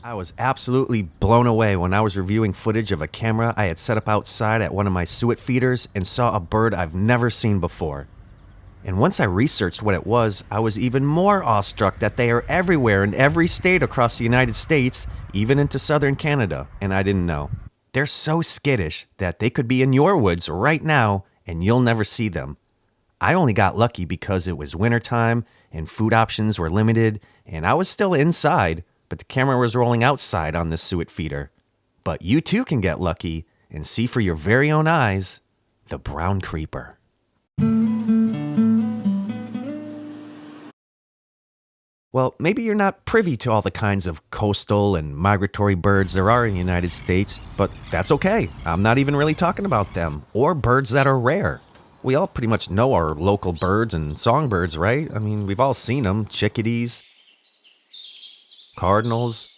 I was absolutely blown away when I was reviewing footage of a camera I had set up outside at one of my suet feeders and saw a bird I've never seen before. And once I researched what it was, I was even more awestruck that they are everywhere in every state across the United States, even into southern Canada, and I didn't know. They're so skittish that they could be in your woods right now and you'll never see them. I only got lucky because it was wintertime and food options were limited, and I was still inside, but the camera was rolling outside on this suet feeder. But you too can get lucky and see for your very own eyes the brown creeper. Well, maybe you're not privy to all the kinds of coastal and migratory birds there are in the United States, but that's okay. I'm not even really talking about them, or birds that are rare. We all pretty much know our local birds and songbirds, right? I mean, we've all seen them. Chickadees, cardinals,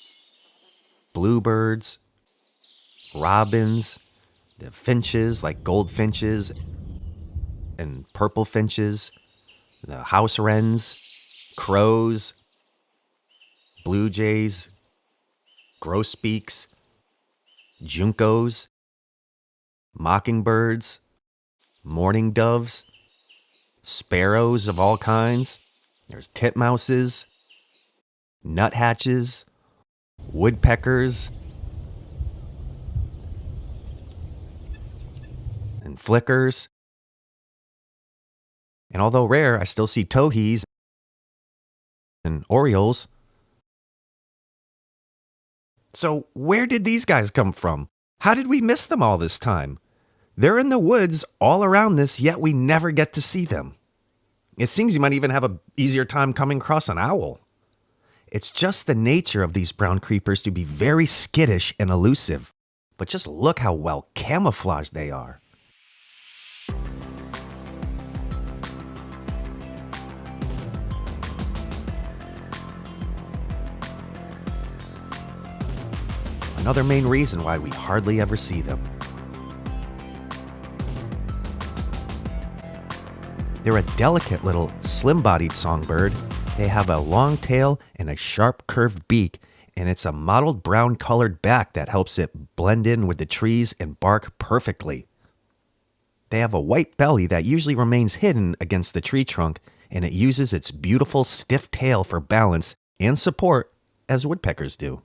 bluebirds, robins, the finches like goldfinches and purple finches, the house wrens, crows, blue jays, grosbeaks, juncos, mockingbirds, mourning doves, sparrows of all kinds. There's titmouses, nuthatches, woodpeckers, and flickers. And although rare, I still see towhees and orioles. So where did these guys come from? How did we miss them all this time? They're in the woods all around this, yet we never get to see them. It seems you might even have an easier time coming across an owl. It's just the nature of these brown creepers to be very skittish and elusive. But just look how well camouflaged they are. Another main reason why we hardly ever see them. They're a delicate little slim-bodied songbird. They have a long tail and a sharp curved beak, and it's a mottled brown colored back that helps it blend in with the trees and bark perfectly. They have a white belly that usually remains hidden against the tree trunk, and it uses its beautiful stiff tail for balance and support, as woodpeckers do.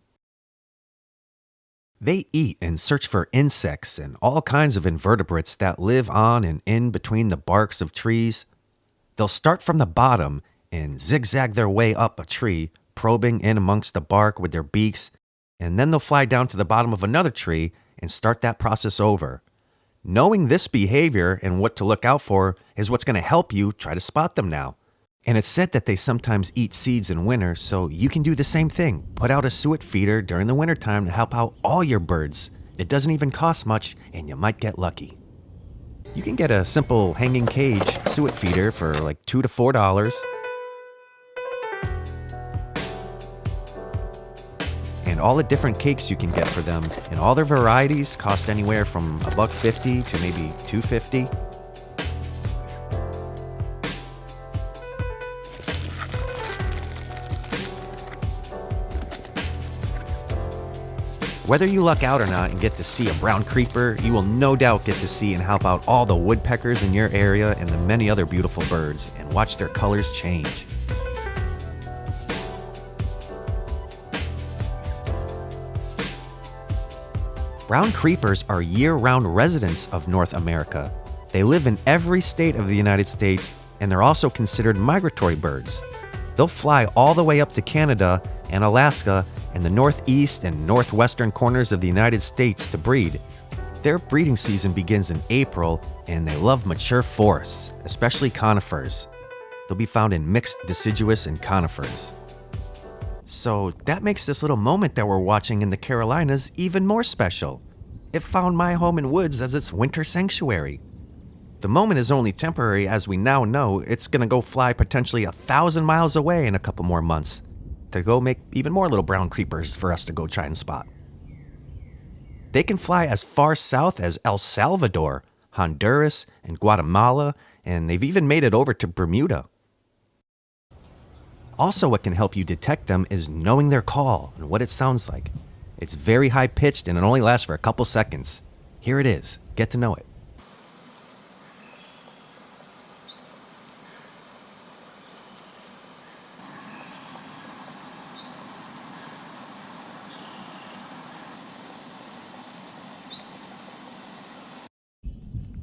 They eat and search for insects and all kinds of invertebrates that live on and in between the barks of trees. They'll start from the bottom and zigzag their way up a tree, probing in amongst the bark with their beaks, and then they'll fly down to the bottom of another tree and start that process over. Knowing this behavior and what to look out for is what's going to help you try to spot them now. And it's said that they sometimes eat seeds in winter, so you can do the same thing. Put out a suet feeder during the wintertime to help out all your birds. It doesn't even cost much, and you might get lucky. You can get a simple hanging cage suet feeder for like $2 to $4. And all the different cakes you can get for them, and all their varieties cost anywhere from $1.50 to maybe $2.50. Whether you luck out or not and get to see a brown creeper, you will no doubt get to see and help out all the woodpeckers in your area and the many other beautiful birds, and watch their colors change. Brown creepers are year-round residents of North America. They live in every state of the United States, and they're also considered migratory birds. They'll fly all the way up to Canada and Alaska and the northeast and northwestern corners of the United States to breed. Their breeding season begins in April, and they love mature forests, especially conifers. They'll be found in mixed deciduous and conifers. So that makes this little moment that we're watching in the Carolinas even more special. It found my home in woods as its winter sanctuary. The moment is only temporary, as we now know it's going to go fly potentially 1,000 miles away in a couple more months to go make even more little brown creepers for us to go try and spot. They can fly as far south as El Salvador, Honduras, and Guatemala, and they've even made it over to Bermuda. Also, what can help you detect them is knowing their call and what it sounds like. It's very high pitched and it only lasts for a couple seconds. Here it is. Get to know it.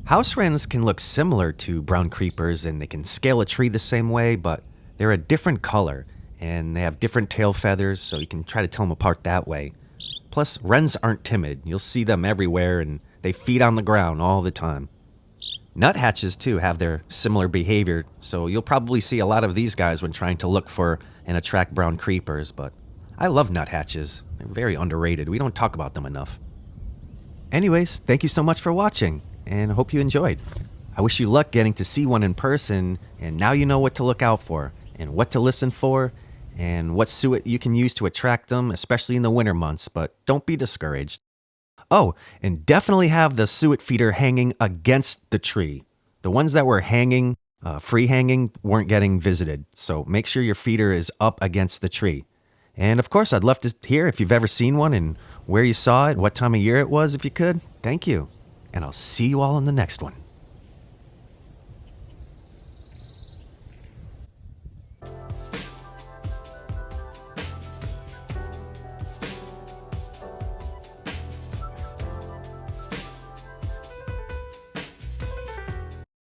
House wrens can look similar to brown creepers and they can scale a tree the same way, but they're a different color and they have different tail feathers, so you can try to tell them apart that way. Plus, wrens aren't timid. You'll see them everywhere and they feed on the ground all the time. Nuthatches, too, have their similar behavior, so you'll probably see a lot of these guys when trying to look for and attract brown creepers, but I love nuthatches. They're very underrated. We don't talk about them enough. Anyways, thank you so much for watching, and I hope you enjoyed. I wish you luck getting to see one in person, and now you know what to look out for, and what to listen for, and what suet you can use to attract them, especially in the winter months, but don't be discouraged. Oh, and definitely have the suet feeder hanging against the tree. The ones that were hanging, free hanging, weren't getting visited, so make sure your feeder is up against the tree. And of course, I'd love to hear if you've ever seen one and where you saw it, what time of year it was if you could. Thank you. And I'll see you all in the next one.